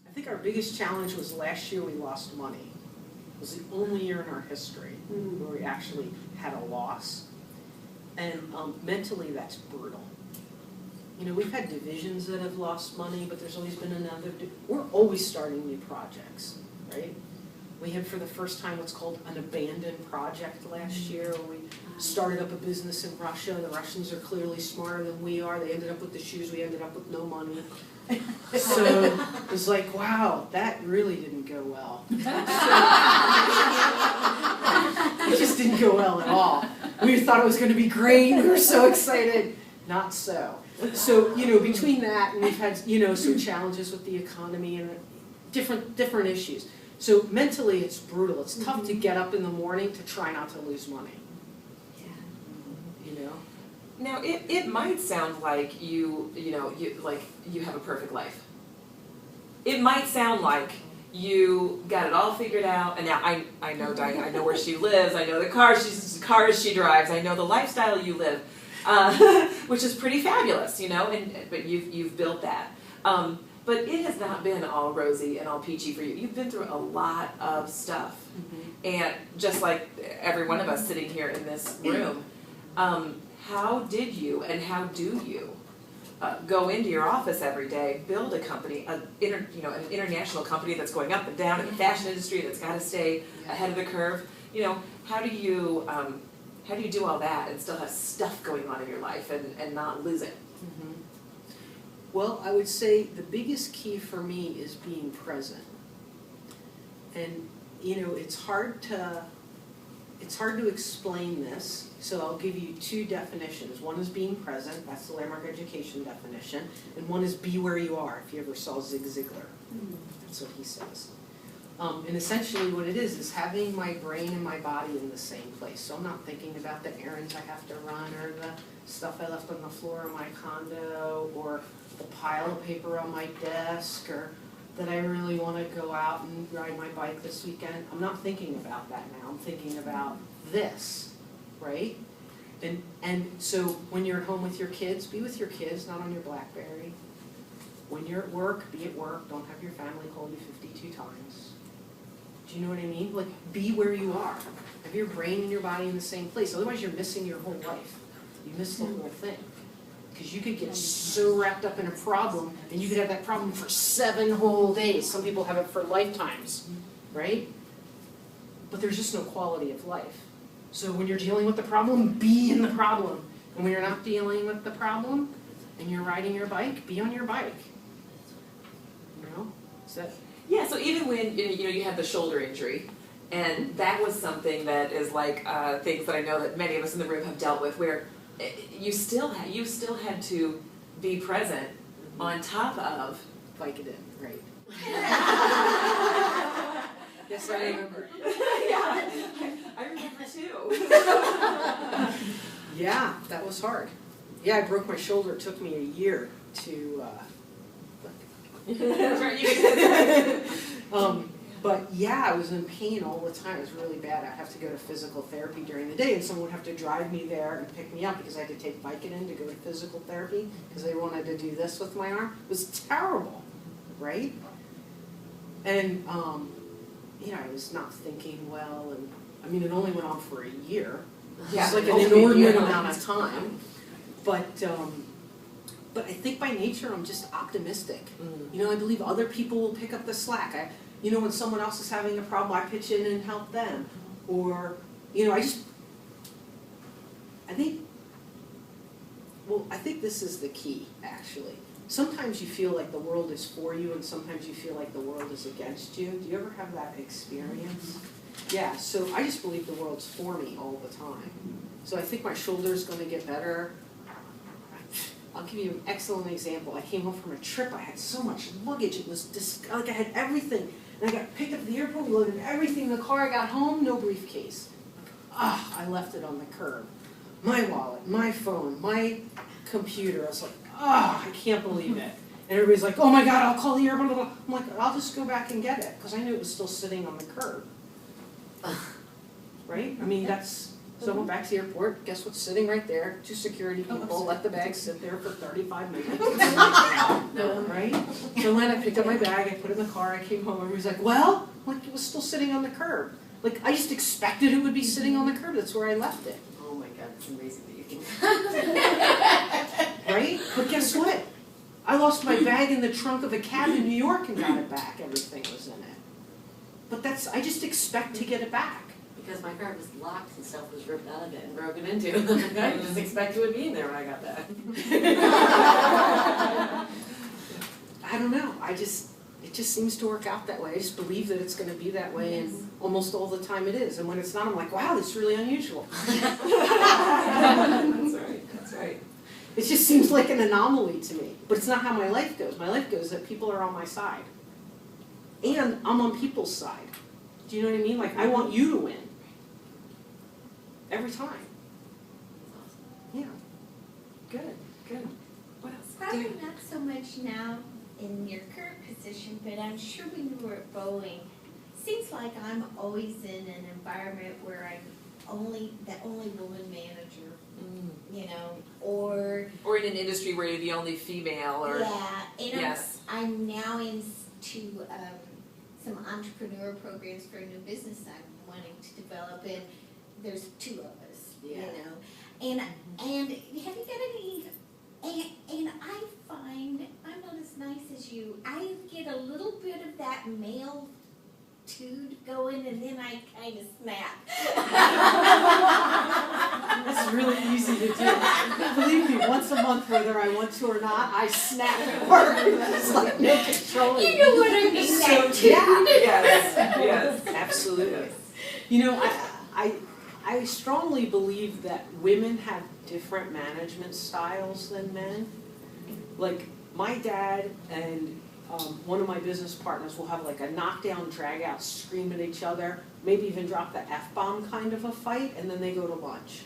I think our biggest challenge was last year we lost money. It was the only year in our history where we actually had a loss. And mentally, that's brutal. You know, we've had divisions that have lost money, but there's always been another. We're always starting new projects, right? We had for the first time what's called an abandoned project last year. We started up a business in Russia. The Russians are clearly smarter than we are. They ended up with the shoes. We ended up with no money. So it was like, wow, that really didn't go well. It just didn't go well at all. We thought it was going to be great. We were so excited. Not so. So, you know, between that and we've had, you know, some challenges with the economy and different issues. So mentally it's brutal. It's tough to get up in the morning to try not to lose money. Yeah. You know? Now, it might sound like you have a perfect life. It might sound like you got it all figured out, and now I know Diane, I know where she lives, I know the cars she drives, I know the lifestyle you live, which is pretty fabulous, you know, but you've built that. But it has not been all rosy and all peachy for you. You've been through a lot of stuff, and just like every one of us sitting here in this room, how did you and how do you go into your office every day, build a company, an international company that's going up and down in the fashion industry that's got to stay ahead of the curve? You know, how do you do all that and still have stuff going on in your life and not lose it? Well, I would say the biggest key for me is being present. And, you know, it's hard to explain this, so I'll give you two definitions. One is being present, that's the Landmark Education definition, and one is be where you are, if you ever saw Zig Ziglar. That's what he says. And essentially what it is having my brain and my body in the same place. So I'm not thinking about the errands I have to run or the stuff I left on the floor of my condo or the pile of paper on my desk or that I really want to go out and ride my bike this weekend. I'm not thinking about that now. I'm thinking about this, right? And so when you're at home with your kids, be with your kids, not on your BlackBerry. When you're at work, be at work. Don't have your family call you 52 times. Do you know what I mean? Like, be where you are. Have your brain and your body in the same place. Otherwise, you're missing your whole life. You miss the whole thing. Because you could get so wrapped up in a problem, and you could have that problem for 7 whole days. Some people have it for lifetimes, right? But there's just no quality of life. So when you're dealing with the problem, be in the problem. And when you're not dealing with the problem, and you're riding your bike, be on your bike. You know? Is that... Yeah, so even when you had the shoulder injury, and that was something that is like things that I know that many of us in the room have dealt with, where you still had to be present on top of Vicodin, right? Yes, I remember. Yeah, I remember too. Yeah, that was hard. Yeah, I broke my shoulder. It took me a year to. But yeah, I was in pain all the time. It was really bad. I'd have to go to physical therapy during the day, and someone would have to drive me there and pick me up because I had to take Vicodin to go to physical therapy because they wanted to do this with my arm. It was terrible, right? And you know, I was not thinking well, and I mean, it only went on for a year. It's like an inordinate amount of time, but I think by nature I'm just optimistic. You know, I believe other people will pick up the slack. You know, when someone else is having a problem, I pitch in and help them. Or, you know, I think this is the key, actually. Sometimes you feel like the world is for you, and sometimes you feel like the world is against you. Do you ever have that experience? Yeah, so I just believe the world's for me all the time. So I think my shoulder's going to get better. I'll give you an excellent example. I came home from a trip. I had so much luggage. It was like I had everything. And I got picked up at the airport, loaded everything in the car. I got home, no briefcase. I left it on the curb. My wallet, my phone, my computer. I was like, I can't believe it. And everybody's like, oh my God, I'll call the airport. Blah, blah, blah. I'm like, I'll just go back and get it. Because I knew it was still sitting on the curb. Right? I mean, that's So I went back to the airport, guess what's sitting right there? 2 security people let the bag sit there for 35 minutes. Right? So when I picked up my bag, I put it in the car, I came home, and he was like, well, like it was still sitting on the curb. Like I just expected it would be sitting on the curb, that's where I left it. Oh my God, it's amazing that you think that. Right? But guess what? I lost my bag in the trunk of a cab in New York and got it back, everything was in it. But I just expect to get it back. Because my car was locked and stuff was ripped out of it and broken into. I just expected it would be in there when I got back. I don't know, it just seems to work out that way. I just believe that it's going to be that way, and almost all the time it is. And when it's not, I'm like, wow, that's really unusual. That's right. It just seems like an anomaly to me. But it's not how my life goes. My life goes that people are on my side. And I'm on people's side. Do you know what I mean? Like, I want you to win. Every time. Yeah. Good. What else? Probably not so much now in your current position, but I'm sure when you were at Boeing, seems like I'm always in an environment where I'm the only woman manager, you know, or in an industry where you're the only female, or yeah, and yes. I'm now into some entrepreneur programs for a new business I'm wanting to develop, and there's 2 of us, you know, and have you got any? And I find I'm not as nice as you. I get a little bit of that male tude going, and then I kind of snap. That's really easy to do. Believe me, once a month, whether I want to or not, I snap at work. It's like no control. You know what I mean? So, That tude. Yes. Absolutely. You know, I strongly believe that women have different management styles than men. Like, my dad and one of my business partners will have like a knockdown, drag out, scream at each other, maybe even drop the F-bomb kind of a fight, and then they go to lunch.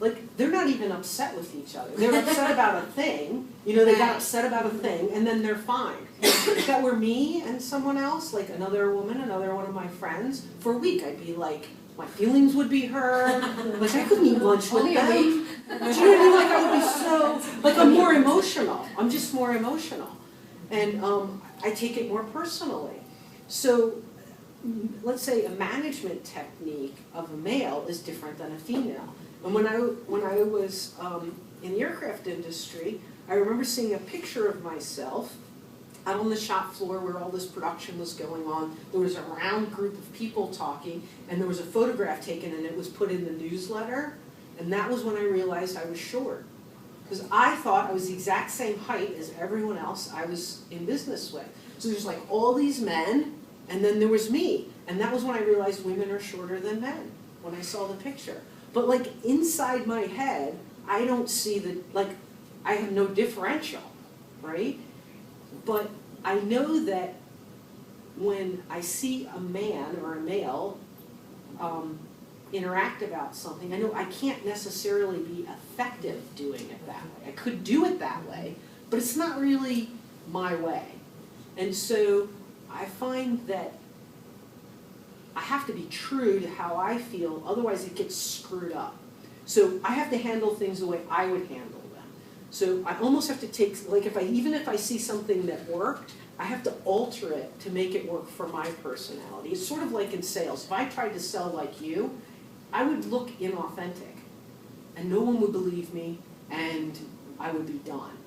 Like, they're not even upset with each other. They're upset about a thing, you know, they got upset about a thing, and then they're fine. If that were me and someone else, like another woman, another one of my friends, for a week I'd be like, my feelings would be hurt, like I couldn't eat lunch with them. Do you know what I mean? Like I would be so, like I'm more emotional. I'm just more emotional. And I take it more personally. So let's say a management technique of a male is different than a female. And when I was in the aircraft industry, I remember seeing a picture of myself out on the shop floor where all this production was going on. There was a round group of people talking, and there was a photograph taken, and it was put in the newsletter. And that was when I realized I was short. Because I thought I was the exact same height as everyone else I was in business with. So there's like all these men, and then there was me. And that was when I realized women are shorter than men, when I saw the picture. But like inside my head, I don't see I have no differential, right? But I know that when I see a man or a male interact about something, I know I can't necessarily be effective doing it that way. I could do it that way, but it's not really my way. And so I find that I have to be true to how I feel, otherwise it gets screwed up. So I have to handle things the way I would handle them. So I almost have to take, like even if I see something that worked, I have to alter it to make it work for my personality. It's sort of like in sales. If I tried to sell like you, I would look inauthentic, and no one would believe me, and I would be done,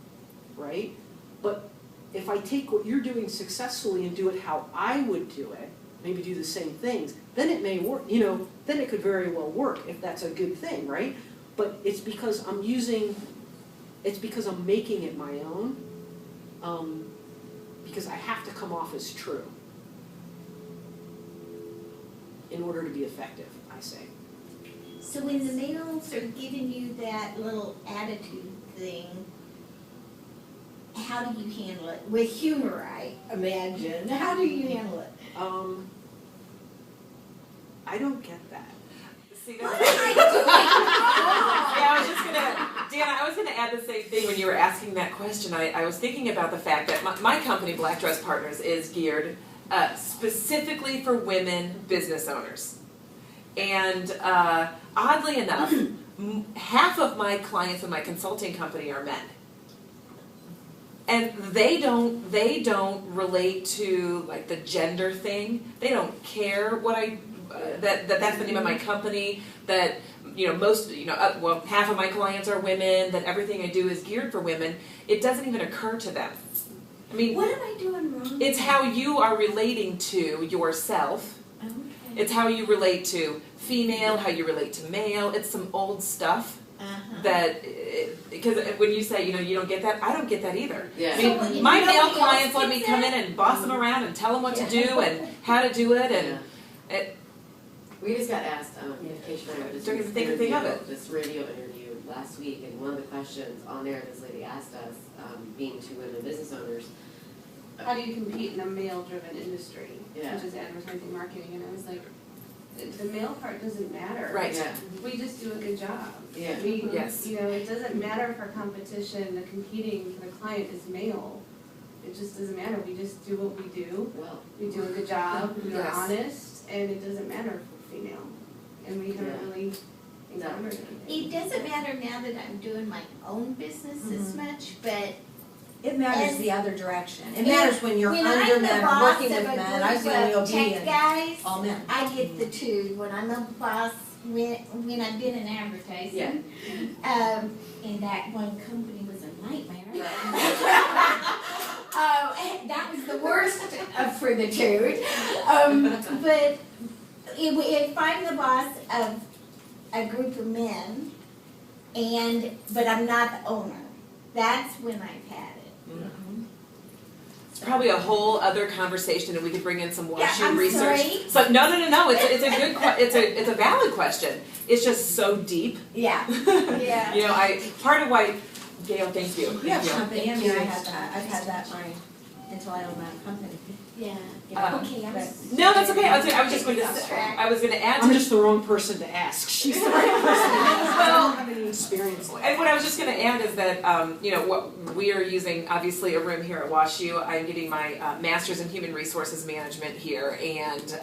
right? But if I take what you're doing successfully and do it how I would do it, maybe do the same things, then it may work, you know, then it could very well work if that's a good thing, right? But it's because I'm making it my own, because I have to come off as true in order to be effective, I say. So when the males are giving you that little attitude thing, how do you handle it? With humor, I imagine. How do you handle it? I don't get that. See, that's Diana, I was gonna add the same thing when you were asking that question. I was thinking about the fact that my company, Black Dress Partners, is geared specifically for women business owners. And oddly enough, half of my clients in my consulting company are men. And they don't relate to like the gender thing. They don't care what that's the name of my company, that well, half of my clients are women, that everything I do is geared for women. It doesn't even occur to them. I mean, What am I doing wrong? it's how you are relating to yourself. Okay. It's how you relate to female, how you relate to male. It's some old stuff that, because when you say, you don't get that, I don't get that either. Yeah. I mean, my male clients let me come in and boss them around and tell them what to do and how to do it, and We just got asked, Keisha and I just Don't did even think a thing of it. this radio interview last week, and one of the questions on there, this lady asked us, being two women business owners. How do you compete in a male-driven industry, Yeah. such as advertising, marketing? And I was like, the male part doesn't matter. Right. Yeah. We just do a good job. Yeah. Yes. It doesn't matter if our competition, the competing for the client is male. It just doesn't matter. We just do what we do. Well, We do a good job. We are Yes. honest, and it doesn't matter if we're female. And we haven't really encountered anything. It doesn't matter now that I'm doing my own business as much, but It matters And- the other direction. It matters when you're when under I'm the men or boss working of with a men. I was the group only of OB tech and guys, all men. I get the two. When I'm a boss, when I've been in advertising, and that one company was a nightmare. That was the worst for the two. But if I'm the boss of a group of men, but I'm not the owner, that's when I've had it. it's probably a whole other conversation, and we could bring in some WashU I'm research. sorry? So no. It's a good it's a valid question. It's just so deep. Yeah, yeah. Part of why, Gail, thank you. You have Thank you. company, I mean, I had that, I've had that until I owned my own company. Yeah. Okay, I'm No, that's okay. I was just going to add I'm to just the wrong person to ask. She's the right person to ask. I don't have any experience like that. And what I was just going to add is that, what we are using, obviously, a room here at WashU. I'm getting my master's in human resources management here, and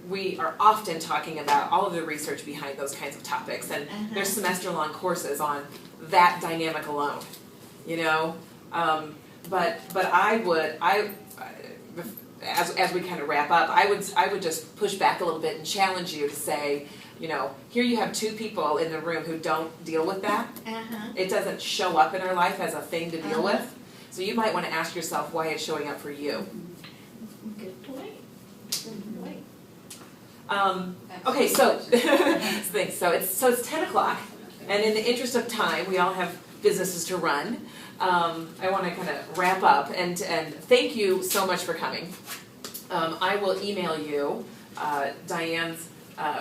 we are often talking about all of the research behind those kinds of topics, and there's semester-long courses on that dynamic alone, But as we kind of wrap up, I would just push back a little bit and challenge you to say, here you have two people in the room who don't deal with that. It doesn't show up in our life as a thing to deal with. So you might want to ask yourself why it's showing up for you. Good point. Okay, so thanks. So it's 10 o'clock, and in the interest of time, we all have businesses to run. I want to kind of wrap up and thank you so much for coming. I will email you Diane's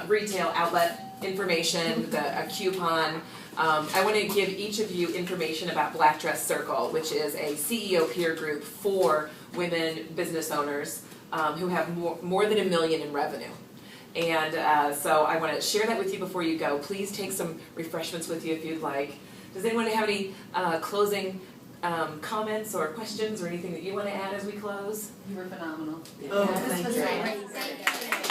retail outlet information, a coupon. I want to give each of you information about Black Dress Circle, which is a CEO peer group for women business owners who have more than $1 million in revenue. And so I want to share that with you before you go. Please take some refreshments with you if you'd like. Does anyone have any closing comments or questions or anything that you want to add as we close? You were phenomenal. Oh, Yeah. thank This was you. great. Thank you.